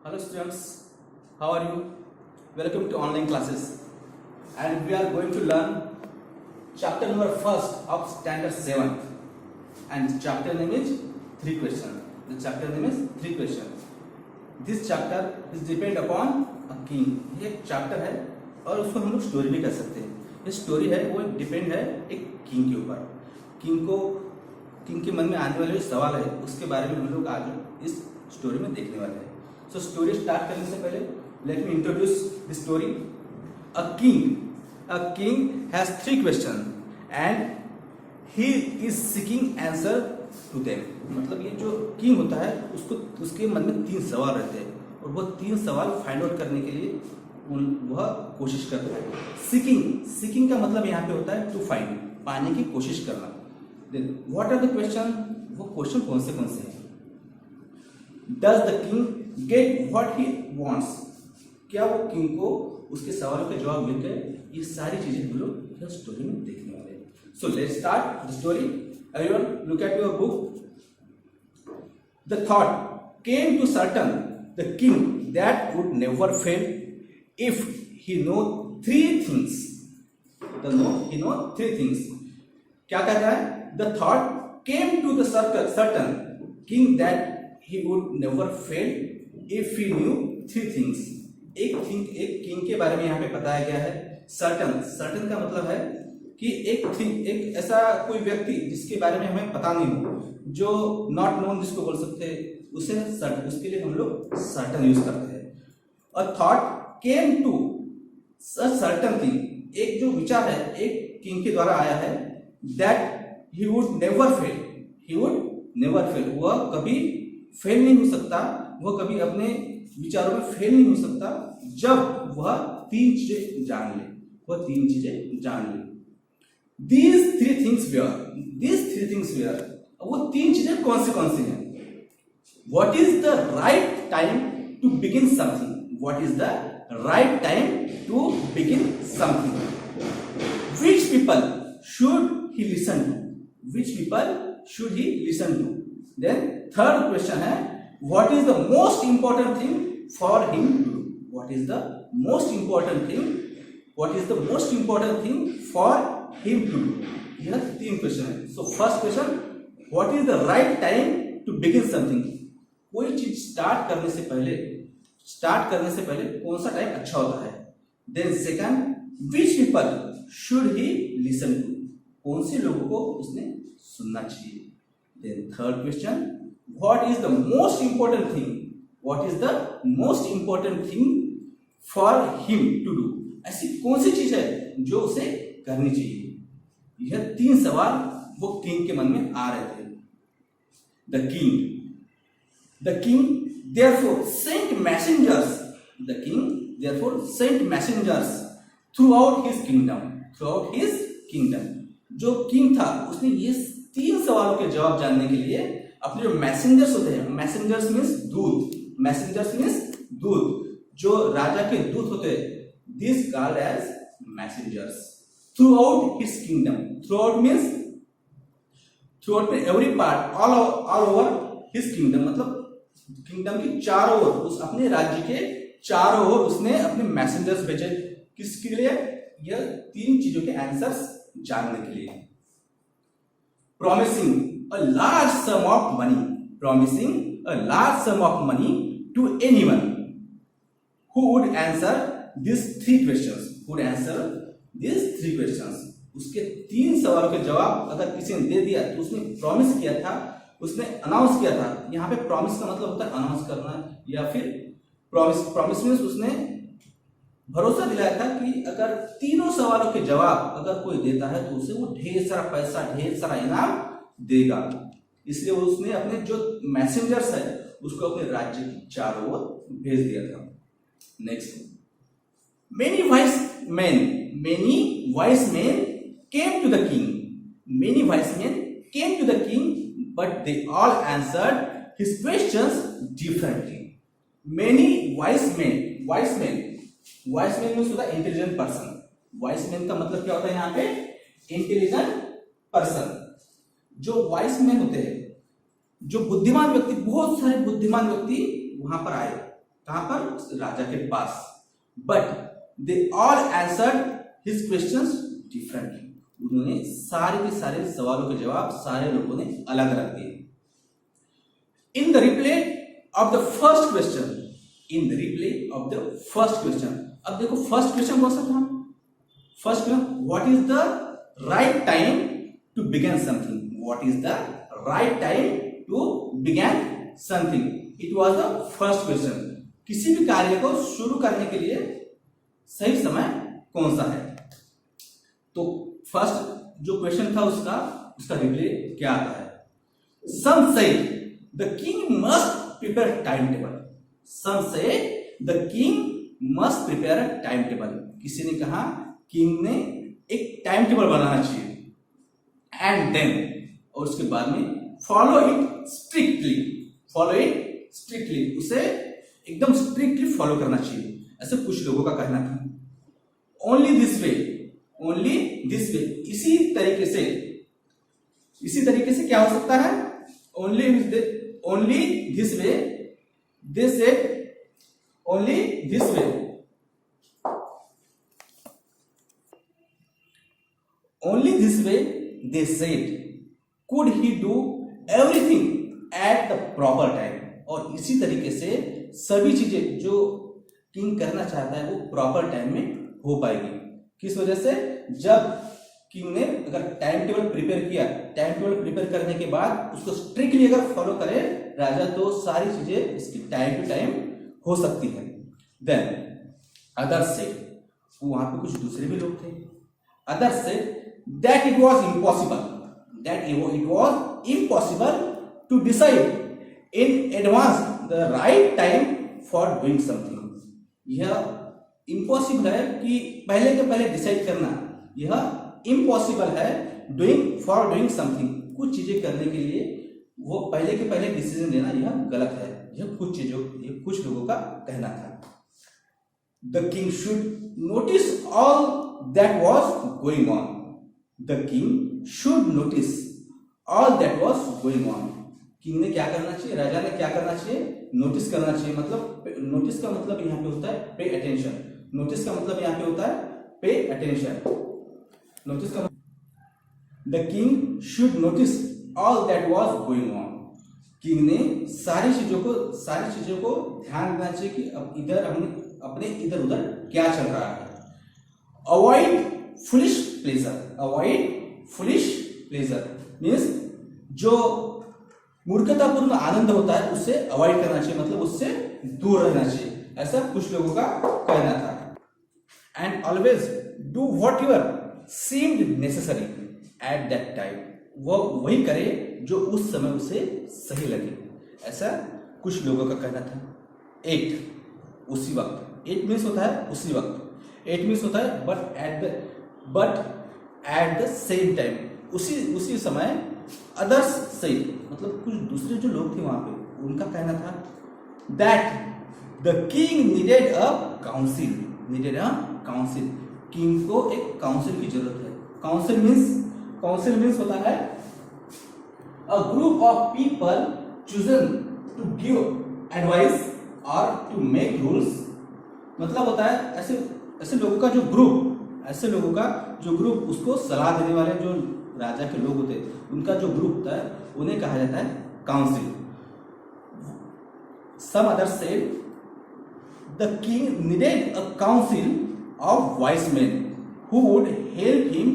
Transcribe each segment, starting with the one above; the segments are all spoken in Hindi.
Hello students, how are you? Welcome to online classes, and we are going to learn chapter number first of standard 7, and chapter name is 3 questions. The chapter name is 3 questions. This chapter is depend upon a king. ये एक चैप्टर है और उसको हम लोग स्टोरी भी कह सकते हैं. ये स्टोरी है वो डिपेंड है एक किंग के ऊपर. किंग के मन में आने वाले जो सवाल है उसके बारे में हम लोग आज इस स्टोरी में देखने वाले हैं. सो स्टोरी स्टार्ट करने से पहले let me introduce the story. A king has 3 question and he is seeking answer to them. मतलब ये जो किंग होता है उसके मन में 3 सवाल रहते हैं और वो 3 सवाल फाइंड आउट करने के लिए वह कोशिश करता है. सीकिंग का मतलब यहाँ पे होता है टू फाइंड, पाने की कोशिश करना. Then what are the question, वो क्वेश्चन कौन से हैं. Does the king get what he wants, क्या वो किंग को उसके सवालों के जवाब मिल गए. ये सारी चीजें हम लोग इस स्टोरी में देखने वाले हैं. So let's start the story. Everyone look at your book. The thought came to certain the king that would never fail if he know 3 things. He know 3 things. क्या कहता है? The thought came to the certain king that he would never fail if he knew 3 things. एक किंग के बारे में यहाँ पे बताया गया है. सर्टन का मतलब है कि एक ऐसा कोई व्यक्ति जिसके बारे में हमें पता नहीं हो, जो नॉट नोन जिसको बोल सकते हैं, उसके लिए हम लोग सर्टन यूज करते हैं. और thought came to certain thing, एक जो विचार है एक किंग के द्वारा आया है, that he would never fail. वह कभी फेल नहीं हो सकता, वह कभी अपने विचारों में फेल नहीं हो सकता जब वह 3 चीजें जान ले. These three things were, वो 3 चीजें कौन सी हैं. What is the right time to begin something? Which people should he listen to? Then third question है, what is the most important thing for him to do? What is the most important thing for him to do? यह 3 क्वेश्चन है. So first question, what is the right time to begin something? कोई चीज स्टार्ट करने से पहले कौन सा टाइम अच्छा होता है. Then second, which people should he listen to? कौन से लोगों को उसने सुनना चाहिए. Then third question, what is the most important thing for him to do? ऐसी कौन सी चीज है जो उसे करनी चाहिए. यह 3 सवाल वो किंग के मन में आ रहे थे. The king therefore sent messengers throughout his kingdom. जो किंग था उसने ये 3 सवालों के जवाब जानने के लिए अपने जो मैसेंजर्स होते हैं, मैसेंजर्स मीन्स दूत, जो राजा के दूत होते हैं, this called as messengers. Throughout his kingdom, throughout में every part, all over his kingdom, मतलब किंगडम की चारों ओर, उस अपने राज्य के चारों ओर उसने अपने मैसेंजर्स भेजे. किसके लिए? यह 3 चीजों के आंसर्स जानने के लिए. promising a large sum of money to anyone who would answer these 3 questions. उसके 3 सवालों के जवाब अगर किसी ने दे दिया तो उसने प्रॉमिस किया था, उसने अनाउंस किया था. यहाँ पे प्रॉमिस का मतलब होता है अनाउंस करना, या फिर प्रॉमिस मीन्स उसने भरोसा दिलाया था कि अगर 3 सवालों के जवाब अगर कोई देता है तो उसे वो ढेर सारा पैसा, ढेर सारा इनाम देगा. इसलिए वो उसने अपने जो मैसेंजर्स है उसको अपने राज्य की चारों ओर भेज दिया था. Next, many wise men came to the king, but they all answered his questions differently. Many wise men means होता है इंटेलिजेंट पर्सन. वाइस मैन का मतलब क्या होता है यहाँ पे? Intelligent person. जो वाइस मैन होते हैं, जो बुद्धिमान व्यक्ति, बहुत सारे बुद्धिमान व्यक्ति वहां पर आए कहां पर? राजा के पास। But they all answered his questions differently. उन्होंने सारे के सारे सवालों के जवाब सारे लोगों ने अलग अलग दिए। In the reply of the first question, in the reply of the first question, अब देखो फर्स्ट क्वेश्चन कौन सा था? First question, what is the right time to begin something? What is the right time to begin something? It was the first question. किसी भी कार्य को शुरू करने के लिए सही समय कौन सा है? तो फर्स्ट जो क्वेश्चन था उसका रिप्लाई क्या आता है? Some say the king must prepare time table. Some say the king must prepare a time table. किसी ने कहा किंग ने एक टाइम टेबल बनाना चाहिए। एंड देन, और उसके बाद में follow it strictly. Follow it strictly, उसे एकदम स्ट्रिक्टली फॉलो करना चाहिए, ऐसे कुछ लोगों का कहना था। Only this way, only this way, इसी तरीके से क्या हो सकता है? Only this way, they said, only this way, only this way they said could he do everything at the proper time. और इसी तरीके से सभी चीजें जो किंग करना चाहता है वो प्रॉपर टाइम में हो पाएगी। किस वजह से? जब किंग ने अगर टाइम टेबल प्रिपेयर किया, टाइम टेबल प्रिपेयर करने के बाद उसको स्ट्रिक्टली अगर फॉलो करे राजा, तो सारी चीजें इसकी टाइम टू टाइम हो सकती है। देन अदर से, वहां पे कुछ दूसरे भी लोग थे। Other say that it was impossible to decide in advance the right time for doing something. यह इम्पॉसिबल है कि पहले के पहले डिसाइड करना, यह इम्पॉसिबल है डूइंग समथिंग, कुछ चीजें करने के लिए वो पहले के पहले डिसीजन लेना यह गलत है। यह कुछ लोगों का कहना था। The king should notice all that was going on. The king should notice all that was going on. King ने क्या करना चाहिए? राजा ने क्या करना चाहिए? नोटिस करना चाहिए। मतलब नोटिस का मतलब यहाँ पे होता है पे अटेंशन। नोटिस का मतलब यहाँ पे होता है पे अटेंशन। नोटिस का the king should notice all that was going on. King ने सारी चीजों को ध्यान देना चाहिए कि अब इधर हमने अपने इधर उधर क्या चल रहा है। Avoid foolish pleasure. Avoid foolish pleasure means जो मूर्खतापूर्ण आनंद होता है उससे अवॉइड करना चाहिए, मतलब उससे दूर रहना चाहिए, ऐसा कुछ लोगों का कहना था। And always do what your seemed necessary at that time. वो वही करे जो उस समय उसे सही लगे, ऐसा कुछ लोगों का कहना था। एट, उसी वक्त। एट मीन्स होता है उसी वक्त। एट मीन्स होता है but at the same time, उसी समय। अदर्स से मतलब कुछ दूसरे जो लोग थे वहां पे, उनका कहना था that the king needed a council. King को एक काउंसिल की जरूरत है। काउंसिल मीन्स होता है a group of people chosen to give advice और टू मेक रूल्स। मतलब होता है ऐसे लोगों का जो ग्रुप, उसको सलाह देने वाले जो राजा के लोग होते हैं, उनका जो ग्रुप होता है उन्हें कहा जाता है council. Some other said the king needed a council of wise men who would help him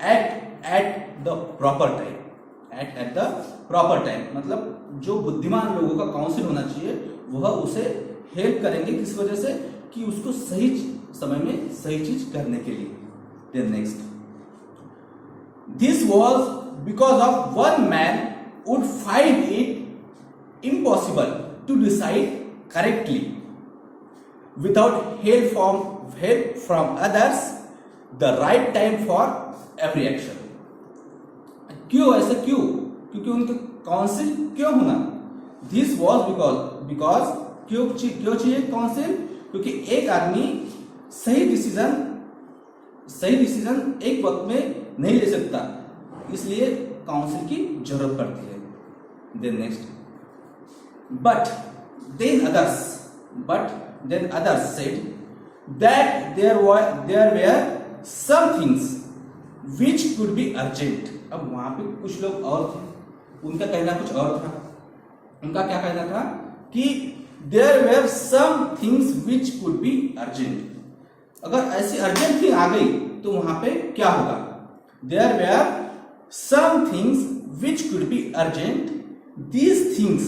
at the proper time. मतलब जो बुद्धिमान लोगों का काउंसिल होना चाहिए वह उसे हेल्प करेंगे। किस वजह से? कि उसको सही समय में सही चीज करने के लिए। Then next, this was because of one man would find it impossible to decide correctly without help from others the right time for every action. क्यों ऐसा? क्योंकि उनका काउंसिल क्यों होना? दिस वॉज बिकॉज क्यों चाहिए काउंसिल? क्योंकि एक आदमी सही डिसीजन एक वक्त में नहीं ले सकता, इसलिए काउंसिल की जरूरत पड़ती है। Then next, but then but then others said that there were some things which could be urgent. अब वहां पे कुछ लोग और थे, उनका कहना कुछ और था। उनका क्या कहना था कि there were some things which could be urgent. अगर ऐसी अर्जेंट थिंग आ गई तो वहां पे क्या होगा? There were some things which could be urgent. These things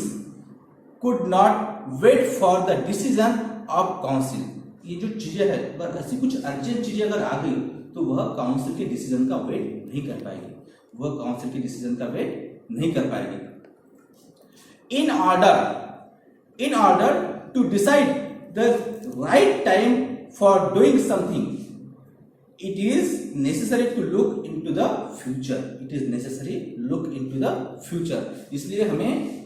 could not wait for the decision of council. ये जो चीजें है, अगर ऐसी कुछ अर्जेंट चीजें अगर आ गई तो वह काउंसिल के डिसीजन का वेट नहीं कर पाएगी, वह काउंसिल के डिसीजन का वेट नहीं कर पाएगी। In order to decide the right time for doing something, it is necessary to look into the future. It is necessary look into the future. इसलिए हमें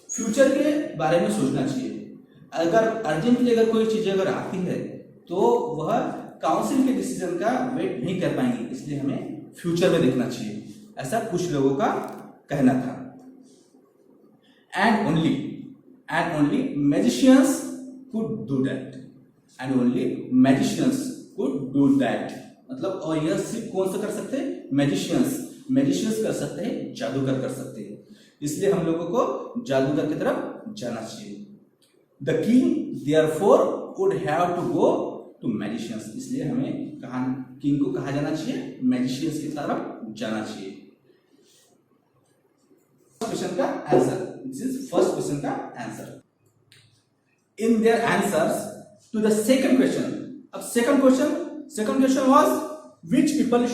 फ्यूचर के बारे में सोचना चाहिए। अगर अर्जेंटली अगर कोई चीज अगर आती है तो वह काउंसिल के डिसीजन का वेट नहीं कर पाएंगे, इसलिए हमें फ्यूचर में देखना चाहिए, ऐसा कुछ लोगों का कहना था। And only magicians could do that. And only magicians could do that मतलब, और यह सिर्फ कौन सा कर सकते हैं? मैजिशियंस कर सकते हैं, जादूगर कर सकते हैं। इसलिए हम लोगों को जादूगर की तरफ जाना चाहिए। The king therefore would have to go to magicians. इसलिए हमें किंग को कहा जाना चाहिए, मैजिशियंस की तरफ जाना चाहिए। क्वेश्चन का answer, this is first question का answer. In their answers to the second question, अब second question was which people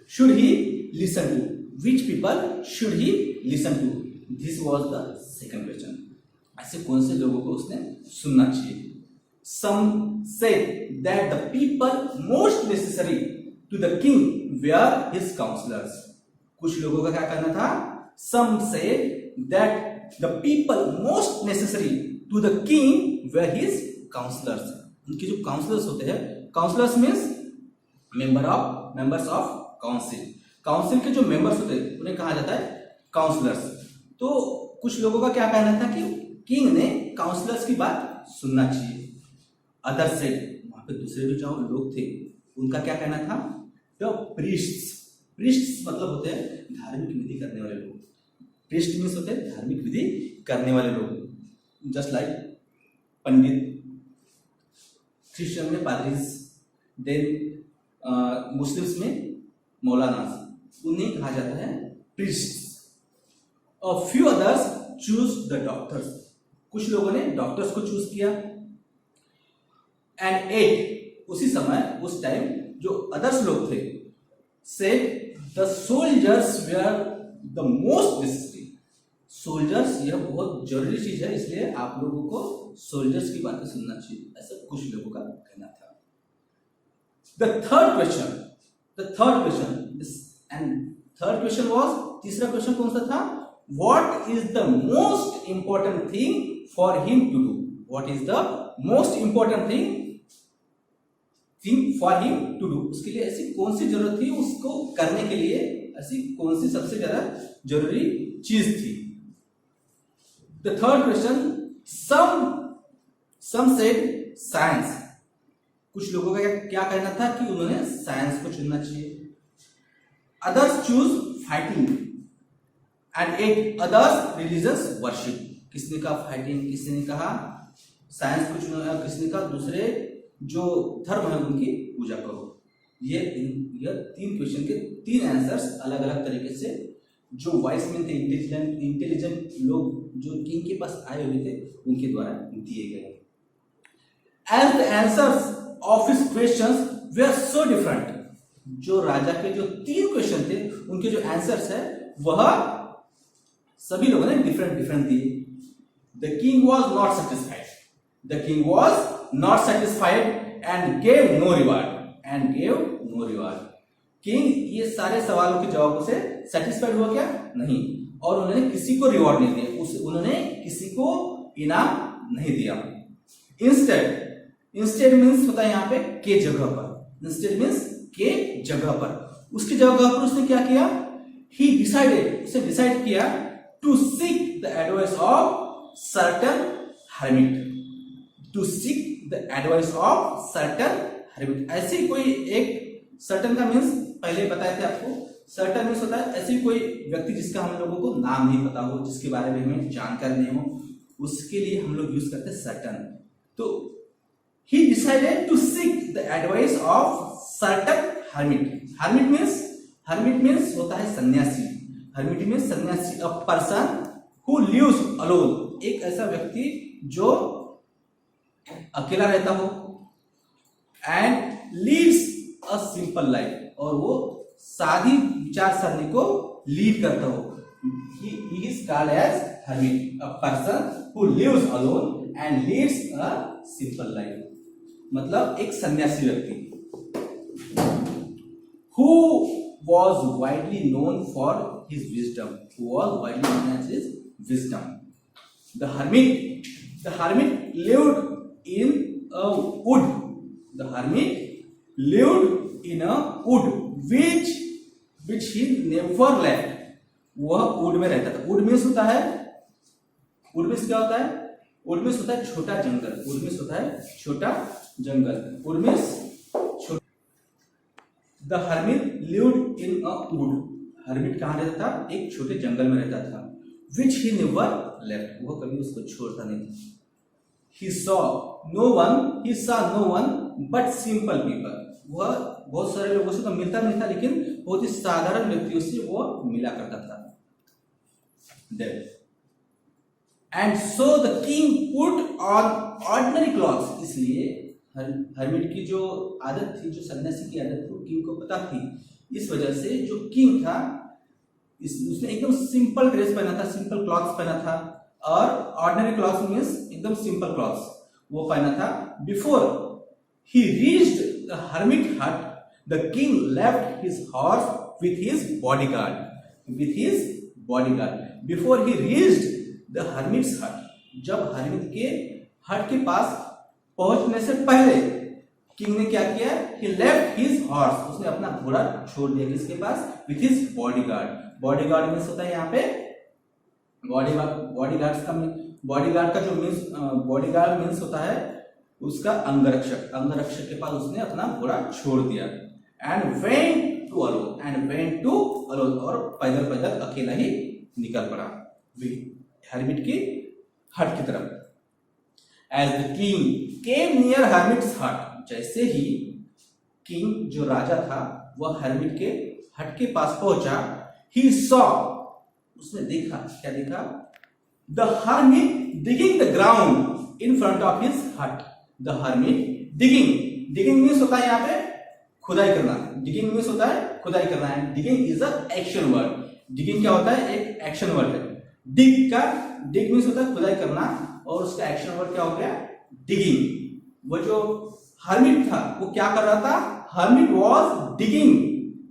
should he listen to, which people should he listen to, this was the second question. ऐसे कौन से लोगों को उसने सुनना चाहिए? Some said that the people most necessary to the king were his counselors. कुछ लोगों का क्या कहना था? Some said that the people most necessary to the king were his counselors. उनके जो काउंसलर्स होते हैं, counsellors means members of council. Council के जो मेंबर्स होते हैं उन्हें कहा जाता है काउंसलर्स। तो कुछ लोगों का क्या कहना था कि किंग ने काउंसलर्स की बात सुनना चाहिए। अदर से वहां पे दूसरे भी जो लोग थे उनका क्या कहना था? द प्रीस्ट्स मतलब होते हैं धार्मिक विधि करने वाले लोग। प्रीस्ट मीन्स होते हैं धार्मिक विधि करने वाले लोग, जस्ट लाइक पंडित, क्रिश्चियन में पादरीज, देन मुस्लिम्स में मौलाना, उन्हें कहा जाता है प्रीस्ट्स। और few others choose the doctors, कुछ लोगों ने डॉक्टर्स को चूज किया। एंड एट, उसी समय उस टाइम जो अदर्स लोग थे, say the soldiers were the most necessary. Soldiers यह बहुत जरूरी चीज है, इसलिए आप लोगों को सोल्जर्स की बातें सुनना चाहिए, ऐसा कुछ लोगों का कहना था। द थर्ड क्वेश्चन वाज, तीसरा क्वेश्चन कौन सा था? What is the most important thing for him to do? What is the most important thing for him to do? उसके लिए ऐसी कौन सी जरूरत थी, उसको करने के लिए ऐसी कौन सी सबसे ज्यादा जरूरी चीज थी? The third question, some said science. कुछ लोगों का क्या कहना था कि उन्होंने साइंस को चुनना चाहिए। Others choose fighting. And at others religious worship. किसने कहा फाइटिंग, किसी ने कहा साइंस को चुना, किसी ने कहा दूसरे जो धर्म है उनकी पूजा करो। ये तीन क्वेश्चन के तीन आंसर्स अलग अलग तरीके से जो वाइस मैन थे, इंटेलिजेंट लोग जो किंग के पास आए हुए थे, उनके द्वारा दिए गए। As the answers of his questions were so different, जो राजा के जो तीन क्वेश्चन थे उनके जो आंसर्स है वह सभी लोगों ने डिफरेंट दिए। The king was not satisfied and gave no reward. King ये सारे सवालों के जवाबों से सेटिस्फाइड हुआ क्या? नहीं, और उन्होंने किसी को रिवॉर्ड नहीं दिया, उन्होंने किसी को इनाम नहीं दिया। इंस्टेड मीन्स होता है यहाँ पे के जगह पर, इंस्टेड मीन्स के जगह पर, उसकी जगह पर उसने क्या किया? उसे डिसाइड किया to seek the advice of certain hermit, to seek the advice of certain hermit. ऐसी कोई एक सर्टन का मीन्स पहले बताए थे आपको, सर्टन मीन्स होता है ऐसी कोई व्यक्ति जिसका हम लोगों को नाम नहीं पता हो, जिसके बारे में हमें जानकारी नहीं हो, उसके लिए हम लोग यूज करते हैं सर्टन। तो he decided to seek the advice of certain hermit. Hermit means होता है सन्यासी। हर्मिट मीन्स सन्यासी, a person who lives alone, एक ऐसा व्यक्ति जो अकेला रहता हो, and lives a simple life, और वो सादी विचार सरणी को लीड करता हो। He is called as hermit, a person who lives alone and leads a simple life। मतलब एक सन्यासी व्यक्ति who was widely known for his wisdom, who was widely known as his wisdom। The hermit lived in a wood। The hermit lived in a wood which he never left। वह वुड में रहता था। वुड मीन्स होता है, वुड मीन्स क्या होता है? वुड मीन्स होता है छोटा जंगल। वुड मीन्स होता है छोटा जंगल। Wood means the hermit lived in a wood. Hermit कहाँ रहता था? एक छोटे जंगल में रहता था। विच ही नेवर लेफ्ट, वह कभी उसको छोड़ता नहीं था। He saw no one but simple people। वह बहुत सारे लोगों से तो मिलता नहीं था, लेकिन बहुत ही साधारण व्यक्तियों से वो मिला करता था। And so the king put on ordinary clothes. इसलिए हर्मिट की जो आदत थी, जो सन्यासी की आदत थी, वो किंग को पता थी। इस वजह से जो किंग था उसने एकदम सिंपल ड्रेस पहना था, सिंपल क्लॉथ्स पहना था। और ऑर्डिनरी क्लॉथ्स मीन्स एकदम सिंपल क्लॉथ्स वो पहना था। Before he reached the hermit hut, the king left his horse with his bodyguard. Before he reached the hermit's hut, जब हर्मिट के हट के पास पहुंचने से पहले किंग ने क्या किया? ही लेफ्ट हिज हॉर्स, उसने अपना घोड़ा छोड़ दिया किसके पास? With his bodyguard. Bodyguard means होता है यहाँ पे बॉडीगार्ड का जो मीन्स, बॉडीगार्ड मीन्स होता है उसका अंगरक्षक। अंगरक्षक के पास उसने अपना घोड़ा छोड़ दिया। एंड वेंट टू अलोन, और पैदल अकेला ही निकल पड़ा हर्मिट की हट की तरफ। As the king came near hermit's hut, जैसे ही किंग जो राजा था वह हर्मिट के हट के पास पहुंचा, ही सॉ, उसने देखा, क्या देखा? The hermit digging the ground in front of his हट। द हर्मिट डिगिंग मीन्स होता है यहाँ पे खुदाई करना। डिगिंग मीन्स होता है खुदाई करना है। Digging is a action word. Digging क्या होता है? एक एक्शन वर्ड है। डिग मीन्स होता है खुदाई करना, और उसका एक्शन वर्ड क्या हो गया? डिगिंग। वो जो हर्मिट था वो क्या कर रहा था? Hermit was digging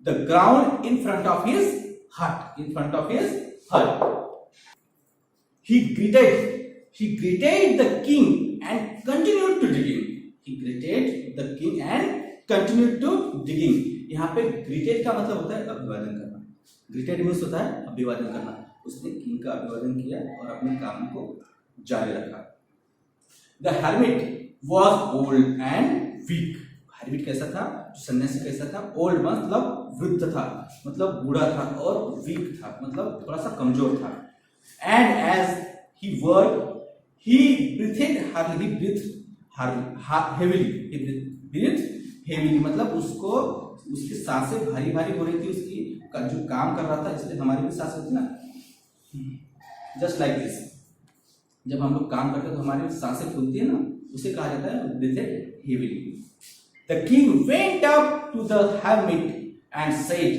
the ground in front of his हट। He greeted the king and continued to digging। यहाँ पे greeted का मतलब होता है अभिवादन करना। greeted मीन्स होता है अभिवादन करना। उसने किंग का अभिवादन किया और अपने काम को जारी रखा। The hermit was old and weak। Hermit कैसा था? जो सन्यासी कैसा था? ओल्ड मतलब वृद्ध था, मतलब बूढ़ा था, और वीक था मतलब थोड़ा सा कमजोर था। And as he worked he breathed heavily, मतलब उसको उसकी सांसें भारी भारी हो रही थी। उसकी जो काम कर रहा था, इसलिए हमारी भी सांसें होती ना, जस्ट लाइक दिस। जब हम लोग काम करते हैं तो हमारी सांसें फूलती है ना, उसे कहा जाता है breathed heavily। The king went up to the hermit and said,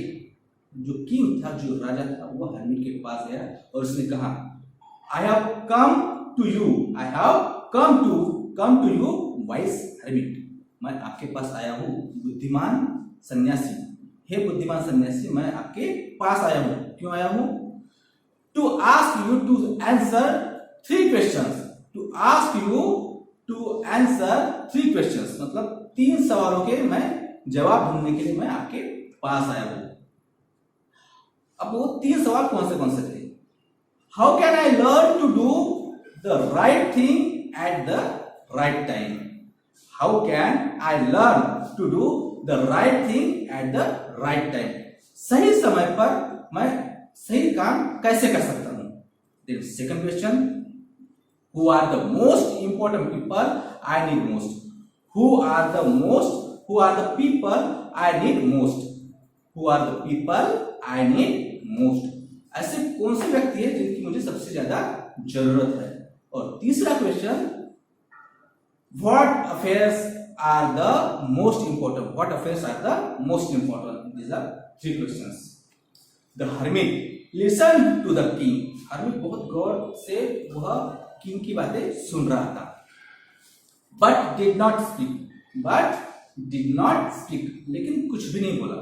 जो किंग था, जो राजा था, वो हर्मिट के पास गया और उसने कहा, I have come to you wise hermit। मैं आपके पास आया हूँ बुद्धिमान सन्यासी। हे बुद्धिमान सन्यासी, मैं आपके पास आया हूँ। क्यों आया हूँ? To ask you to answer 3 questions। To ask you to answer 3 questions, मतलब 3 सवालों के मैं जवाब ढूंढने के लिए मैं आपके पास आया हूं। अब वो 3 सवाल कौन से थे? How can I learn to do the right thing at the right time? How can I learn to do the right thing at the right time? सही समय पर मैं सही काम कैसे कर सकता हूँ? Then second question, who are the most important people I need most? Who are the people I need most? Who are the people I need most? ऐसे कौन से व्यक्ति है जिनकी मुझे सबसे ज्यादा जरूरत है? और तीसरा question, what affairs are the most important? What affairs are the most important? These are three questions. The hermit listened to the king. hermit बहुत गौर से वह किंग की बातें सुन रहा था, but did not speak, लेकिन कुछ भी नहीं बोला।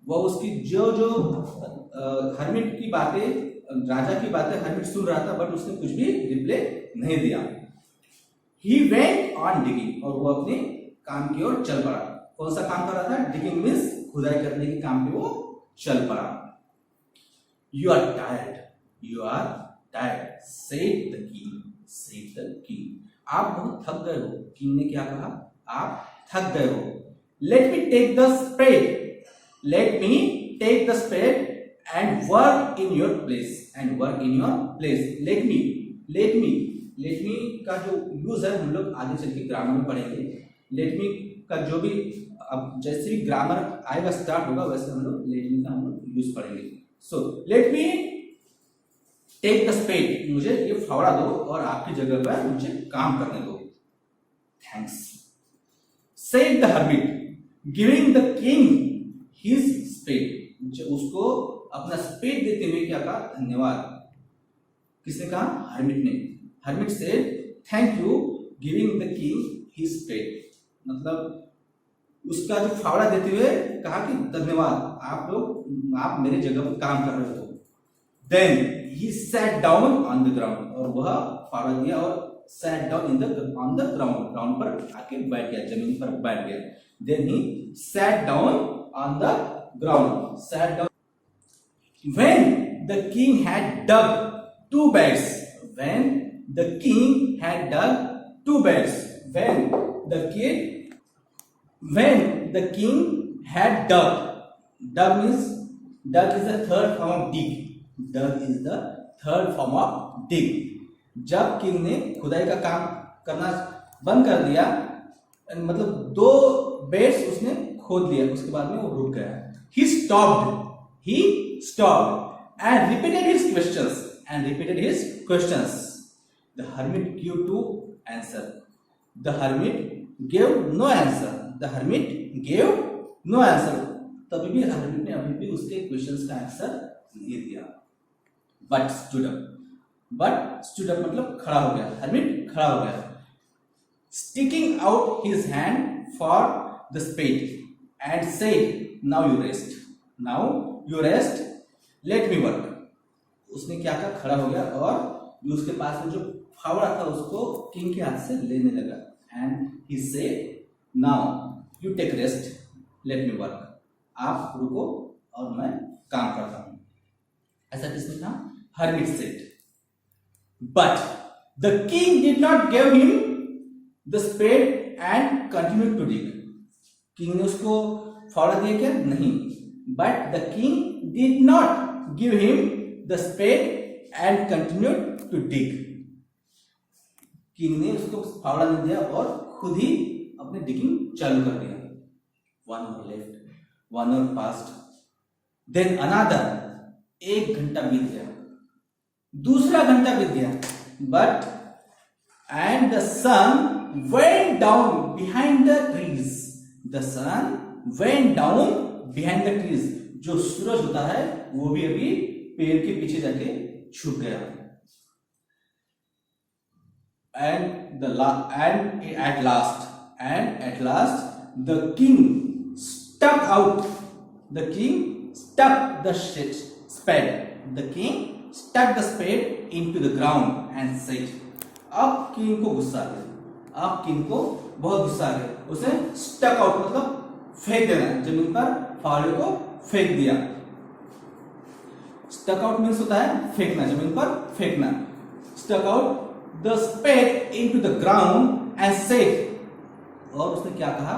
वह उसकी जो हर्मिट की बातें, राजा की बातें हर्मिट सुन रहा था, बट उसने कुछ भी रिप्लाई नहीं दिया। He went on digging, और वो अपने काम की ओर चल पड़ा। कौन सा काम कर रहा था? डिगिंग मीन्स खुदाई करने के काम पे वो चल पड़ा। You are tired, said the king. आप बहुत थक गए हो। किंग ने क्या कहा? आप थक गए हो। Let me take the spade and work in your place. Let me का जो यूज है हम लोग आगे चल के ग्रामर में पढ़ेंगे। Let me का जो भी अब जैसे भी ग्रामर आएगा स्टार्ट होगा वैसे हम लोग let me का हम लोग यूज पढ़ेंगे। So let me take the spade, मुझे ये फावड़ा दो और आपकी जगह पर मुझे काम करने दो। Thanks, said the hermit, giving the king his spade. उसको अपना स्पेड देते हुए क्या कहा? धन्यवाद। किसने कहा? हर्मिट ने। Hermit said thank you giving the king his spade, मतलब उसका जो फावड़ा देते हुए कहा कि धन्यवाद, आप मेरे जगह पर काम कर रहे हो। Then he sat down on the ground, और वह फावड़ा दिया और sat down on the ground, ground पर आके बैठ गया, जमीन पर बैठ गया। Then he sat down on the ground, when the king had dug two beds, when the king had dug means, dug is the third form of dig, जब किंग ने खुदाई का काम करना बंद कर दिया, मतलब 2 बेड्स उसने खोद लिया, उसके बाद में वो रुक गया। He stopped and repeated his questions. The hermit gave no answer. तभी भी hermit ने अभी भी उसके क्वेश्चंस का आंसर नहीं दिया। But stood up मतलब खड़ा हो गया। hermit खड़ा हो गया, sticking out his hand for the spade and said, now you rest, let me work. उसने क्या कहा? खड़ा हो गया और उसके पास में जो फावड़ा था उसको किंग के हाथ से लेने लगा। and he said, now you take rest, let me work. आप रुको और मैं काम करता हूँ। ऐसा किसने कहा? hermit said. But the king did not give him the spade and continued to dig. King ने उसको फावड़ा दिया क्या? नहीं। But the king did not give him the spade and continued to dig. King ने उसको फावड़ा नहीं दिया और खुद ही अपने डिगिंग चालू कर दिया। 1 hour left, 1 hour passed, then another, 1 घंटा बीत गया, दूसरा घंटा बीत गया, and the sun went down behind the trees. जो सूरज होता है वो भी अभी पेड़ के पीछे जाके छुप गया। And at last the king stuck the spade into the ground and said, अब किंग को गुस्सा आ गया, अब किंग को बहुत गुस्सा आ गया। उसने स्टक आउट मतलब फेंक देना, जमीन पर फावड़े को फेंक दिया। स्टक आउट मीन्स होता है फेंकना, जमीन पर फेंकना। Stuck out the spade into the ground and said, और उसने क्या कहा,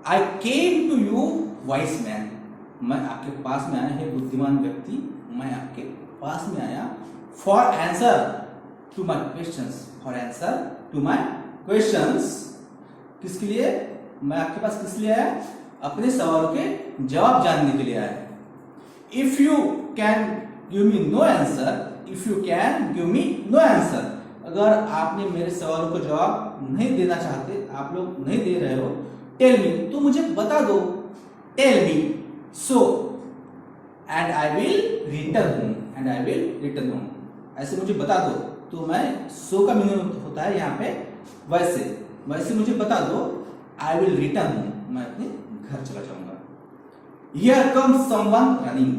I came to you wise man, मैं आपके पास में आया है बुद्धिमान व्यक्ति, मैं आपके पास में आया for answer to my questions, for answer to my questions, किसके लिए, मैं आपके पास किस लिए आया, अपने सवालों के जवाब जानने के लिए आया। If you can give me no answer, if you can give me no answer, अगर आपने मेरे सवालों को जवाब नहीं देना चाहते, आप लोग नहीं दे रहे हो, टेल मी, तो मुझे बता दो, tell me, so and I will return home, and I will return home, ऐसे मुझे बता दो। तो मैं सो का मीनिंग होता है यहाँ पे वैसे, वैसे मुझे बता दो, आई विल रिटर्न होम, मैं अपने घर चला जाऊंगा। Here comes someone running,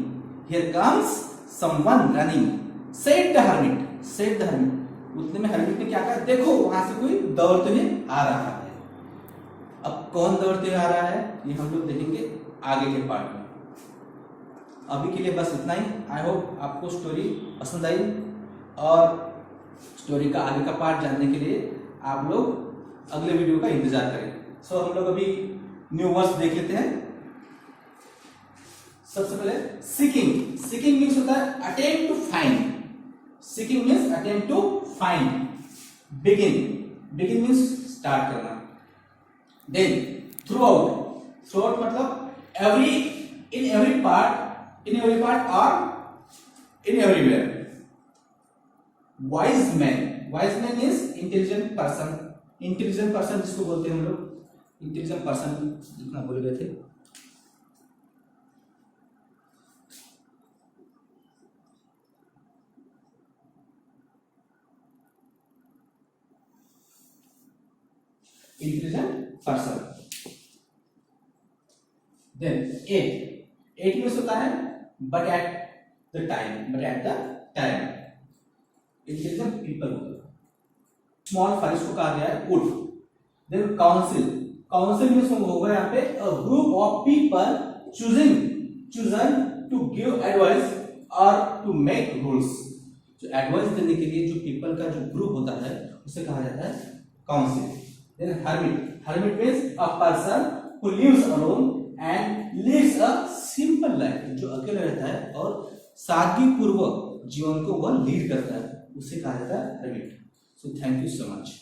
here comes someone running, said the hermit, said the hermit, उतने में hermit ने क्या कहा, देखो वहां से कोई दौड़ते हुए आ रहा है। अब कौन दौड़ते हुए आ रहा है ये हम लोग देखेंगे आगे के पार्ट में। अभी के लिए बस इतना ही। आई होप आपको स्टोरी पसंद आई, और स्टोरी का आगे का पार्ट जानने के लिए आप लोग अगले वीडियो का इंतजार करें। सो हम लोग अभी न्यू वर्ड्स देख लेते हैं। सबसे पहले सीकिंग, सीकिंग मीन्स होता है attempt to find, seeking means attempt to find. Begin, begin means start करना। Then throughout, throughout मतलब every, in every part, in every part और in everywhere. Wise man, wise man means intelligent person, intelligent person जिसको बोलते हैं हम लोग, इंटेलिजेंट पर्सन जितना बोले गए थे। Intelligent person. Then at, at means होता है but at the time, but at the time, intelligent people होता है। स्मॉल फाइल्स को कहा गया है wood. Then council, council means होगा यहाँ पे a group of people chosen to give advice और टू मेक रूल्स। जो एडवाइस देने के लिए जो पीपल का जो ग्रुप होता है उसे कहा जाता है council. Then hermit, hermit means a person who lives alone and lives a simple life, जो अकेले रहता है और सादगी पूर्वक जीवन को वह लीड करता है, उसे कहा जाता है hermit। So thank you so much.